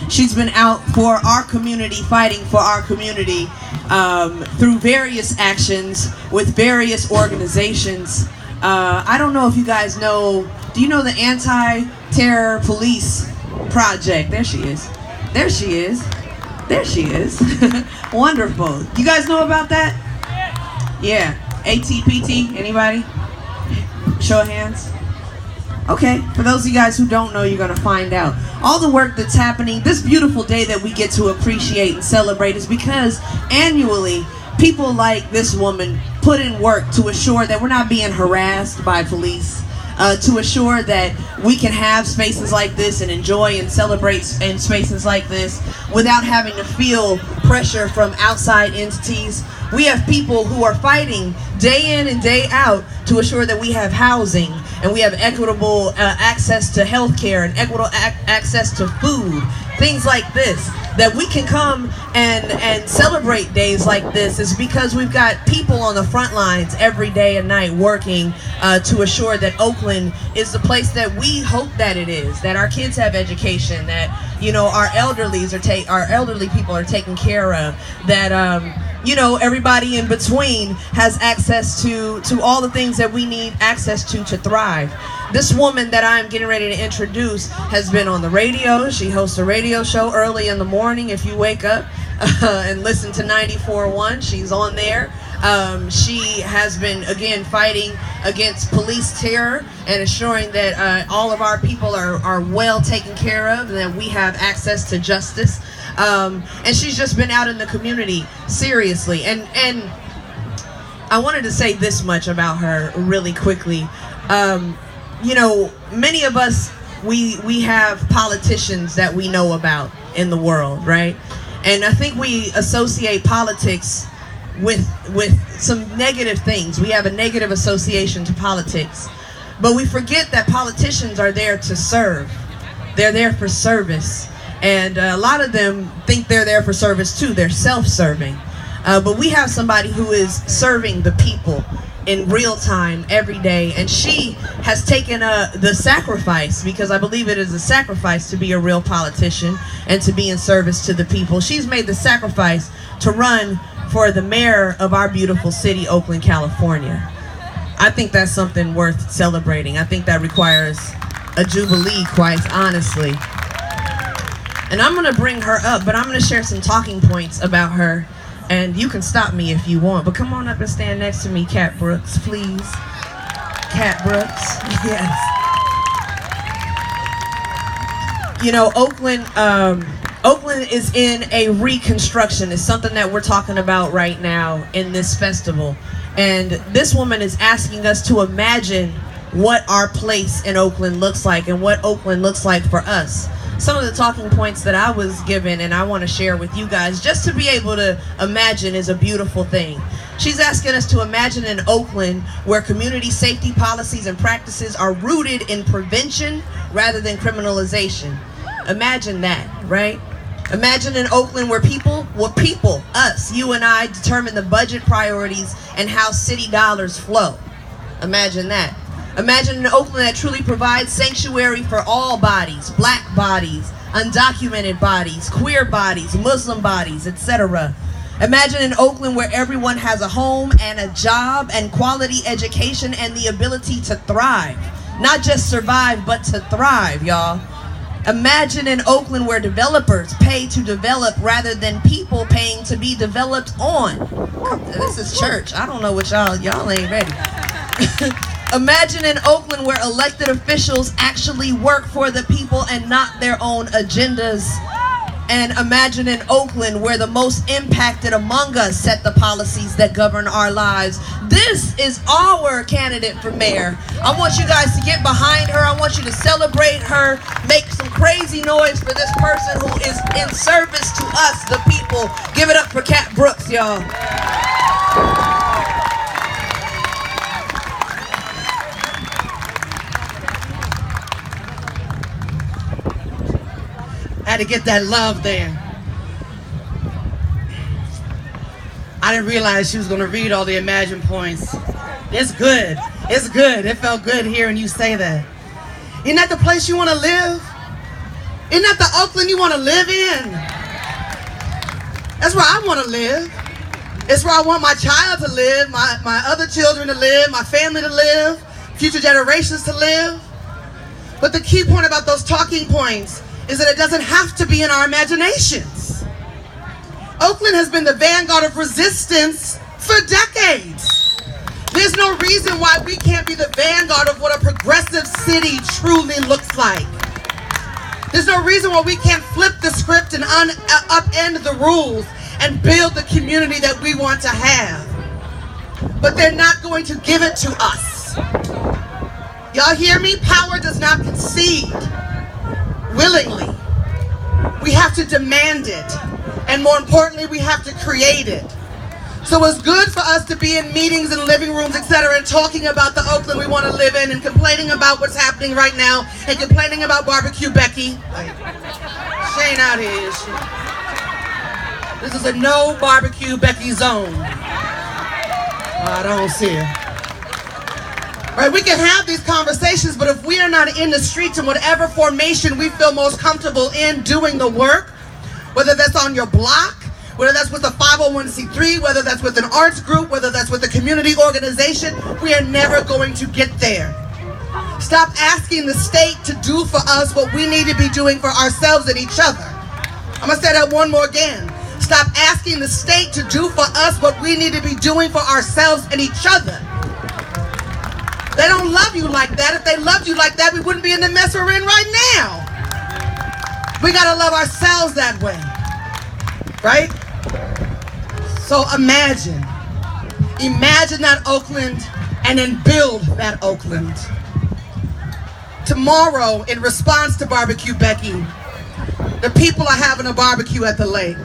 She's been out for our community, fighting for our community through various actions with various organizations. I don't know if you guys know, do you know the Anti-Terror Police Project? There she is. There she is. There she is. Wonderful. You guys know about that? Yeah. ATPT, anybody? Show of hands. Okay, for those of you guys who don't know, you're going to find out. All the work that's happening, this beautiful day that we get to appreciate and celebrate is because annually, people like this woman put in work to assure that we're not being harassed by police, to assure that we can have spaces like this and enjoy and celebrate in spaces like this without having to feel pressure from outside entities. We have people who are fighting day in and day out to assure that we have housing and we have equitable access to health care and equitable access to food, things like this. That we can come and celebrate days like this is because we've got people on the front lines every day and night working to assure that Oakland is the place that we hope that it is, that our kids have education, that our elderly people are taken care of, that everybody in between has access to all the things that we need access to thrive. This woman that I'm getting ready to introduce has been on the radio. She hosts a radio show early in the morning. If you wake up and listen to 94.1, she's on there. She has been, again, fighting against police terror and assuring that all of our people are well taken care of and that we have access to justice. And she's just been out in the community, seriously. And I wanted to say this much about her really quickly. Many of us, we have politicians that we know about in the world, right? And I think we associate politics with some negative things. We have a negative association to politics. But we forget that politicians are there to serve. They're there for service. And a lot of them think they're there for service too. They're self-serving. But we have somebody who is serving the people in real time every day, and she has taken the sacrifice, because I believe it is a sacrifice to be a real politician and to be in service to the people. She's made the sacrifice to run for the mayor of our beautiful city, Oakland, California. I think that's something worth celebrating. I think that requires a jubilee, quite honestly. And I'm going to bring her up, but I'm going to share some talking points about her. And you can stop me if you want, but come on up and stand next to me, Cat Brooks, please. Cat Brooks, yes. Oakland is in a reconstruction. It's something that we're talking about right now in this festival. And this woman is asking us to imagine what our place in Oakland looks like and what Oakland looks like for us. Some of the talking points that I was given and I want to share with you guys, just to be able to imagine, is a beautiful thing. She's asking us to imagine an Oakland where community safety policies and practices are rooted in prevention rather than criminalization. Imagine that, right? Imagine an Oakland where people, us, you and I, determine the budget priorities and how city dollars flow. Imagine that. Imagine an Oakland that truly provides sanctuary for all bodies, black bodies, undocumented bodies, queer bodies, Muslim bodies, etc. Imagine an Oakland where everyone has a home and a job and quality education and the ability to thrive. Not just survive, but to thrive, y'all. Imagine an Oakland where developers pay to develop rather than people paying to be developed on. This is church. I don't know what y'all ain't ready. Imagine an Oakland where elected officials actually work for the people and not their own agendas. And imagine an Oakland where the most impacted among us set the policies that govern our lives. This is our candidate for mayor. I want you guys to get behind her. I want you to celebrate her. Make some crazy noise for this person who is in service to us, the people. Give it up for Cat Brooks, y'all. I had to get that love there. I didn't realize she was going to read all the Imagine points. It's good. It's good. It felt good hearing you say that. Isn't that the place you want to live? Isn't that the Oakland you want to live in? That's where I want to live. It's where I want my child to live, my other children to live, my family to live, future generations to live. But the key point about those talking points is that it doesn't have to be in our imaginations. Oakland has been the vanguard of resistance for decades. There's no reason why we can't be the vanguard of what a progressive city truly looks like. There's no reason why we can't flip the script and upend the rules and build the community that we want to have. But they're not going to give it to us. Y'all hear me? Power does not concede willingly. We have to demand it. And more importantly, we have to create it. So it's good for us to be in meetings and living rooms, etc., and talking about the Oakland we want to live in and complaining about what's happening right now and complaining about Barbecue Becky. She ain't out here, is she? This is a no Barbecue Becky zone. I don't see her. Right, we can have these conversations, but if we are not in the streets in whatever formation we feel most comfortable in doing the work, whether that's on your block, whether that's with a 501c3, whether that's with an arts group, whether that's with a community organization, we are never going to get there. Stop asking the state to do for us what we need to be doing for ourselves and each other. I'm gonna say that one more again. Stop asking the state to do for us what we need to be doing for ourselves and each other. They don't love you like that. If they loved you like that, we wouldn't be in the mess we're in right now. We gotta love ourselves that way, right? So imagine that Oakland and then build that Oakland. Tomorrow, in response to Barbecue Becky, the people are having a barbecue at the lake.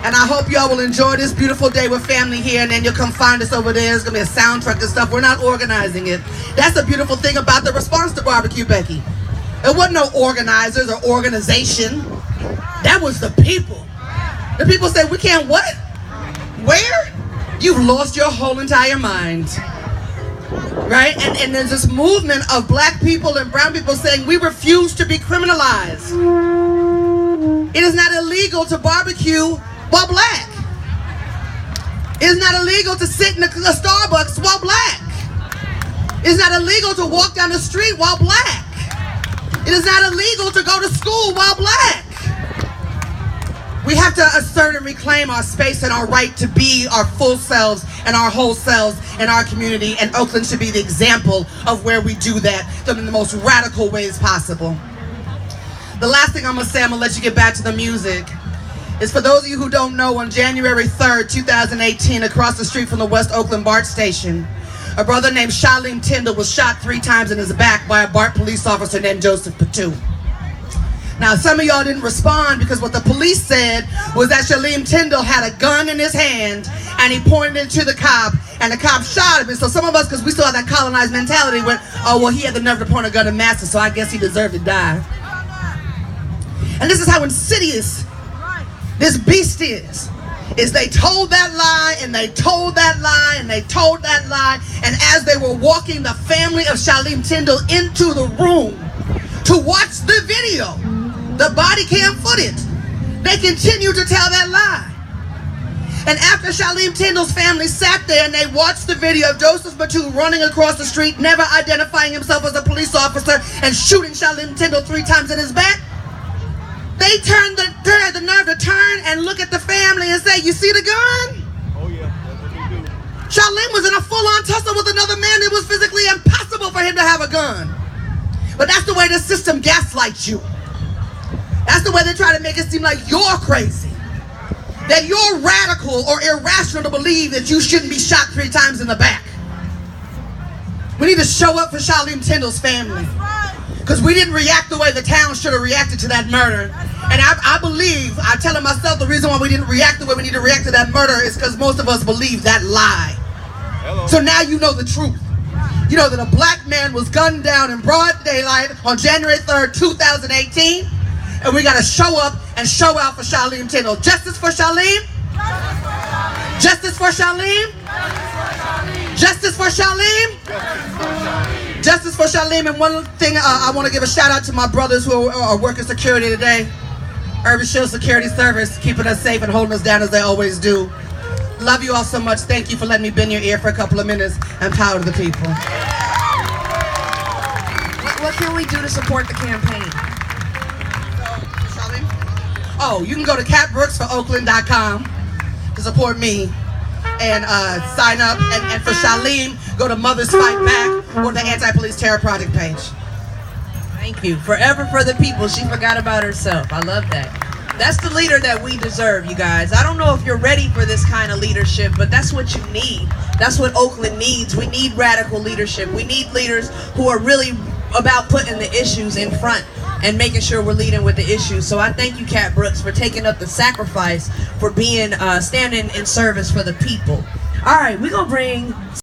And I hope y'all will enjoy this beautiful day with family here, and then you'll come find us over there. There's gonna be a sound truck and stuff. We're not organizing it. That's the beautiful thing about the response to Barbecue Becky. There wasn't no organizers or organization. That was the people. The people said, we can't what? Where? You've lost your whole entire mind. Right? And there's this movement of black people and brown people saying we refuse to be criminalized. It is not illegal to barbecue while black. It is not illegal to sit in a Starbucks while black. It is not illegal to walk down the street while black. It is not illegal to go to school while black. We have to assert and reclaim our space and our right to be our full selves and our whole selves in our community, and Oakland should be the example of where we do that in the most radical ways possible. The last thing I'm gonna say, I'm gonna let you get back to the music, is for those of you who don't know, on January 3rd, 2018, across the street from the West Oakland BART station, a brother named Shalim Tyndall was shot 3 times in his back by a BART police officer named Joseph Patu. Now, some of y'all didn't respond because what the police said was that Shalim Tyndall had a gun in his hand and he pointed it to the cop, and the cop shot him. And so some of us, because we still have that colonized mentality, went, oh, well, he had the nerve to point a gun at Master, so I guess he deserved to die. And this is how insidious this beast is they told that lie, and they told that lie, and they told that lie, and as they were walking the family of Shalim Tyndall into the room to watch the video, the body cam footage, they continued to tell that lie. And after Shalim Tyndall's family sat there and they watched the video of Joseph Patu running across the street, never identifying himself as a police officer, and shooting Shalim Tyndall 3 times in his back, they had the nerve to turn and look at the family and say, you see the gun? Oh yeah, that's what they do. Shalim was in a full-on tussle with another man. It was physically impossible for him to have a gun. But that's the way the system gaslights you. That's the way they try to make it seem like you're crazy, that you're radical or irrational to believe that you shouldn't be shot 3 times in the back. We need to show up for Shalim Tyndall's family, because we didn't react the way the town should have reacted to that murder. And I believe, I'm telling myself the reason why we didn't react the way we need to react to that murder is because most of us believe that lie. Hello. So now you know the truth. You know that a black man was gunned down in broad daylight on January 3rd, 2018. And we got to show up and show out for Shalim Tyndall. Justice for Shalim? Justice for Shalim? Justice for Shalim? Justice for Shalim? Justice for Shalim. And one thing I want to give a shout out to my brothers who are working security today. Urban Shield Security Service, keeping us safe and holding us down as they always do. Love you all so much. Thank you for letting me bend your ear for a couple of minutes. I'm proud of the people. What can we do to support the campaign? Oh, you can go to catbrooksforoakland.com to support me and sign up. And for Shalim, go to Mothers Fight Back or the Anti-Police Terror Project page. Thank you. Forever for the people. She forgot about herself. I love that. That's the leader that we deserve, you guys. I don't know if you're ready for this kind of leadership, but that's what you need. That's what Oakland needs. We need radical leadership. We need leaders who are really about putting the issues in front and making sure we're leading with the issues. So I thank you, Cat Brooks, for taking up the sacrifice, for being standing in service for the people. All right, we're going to bring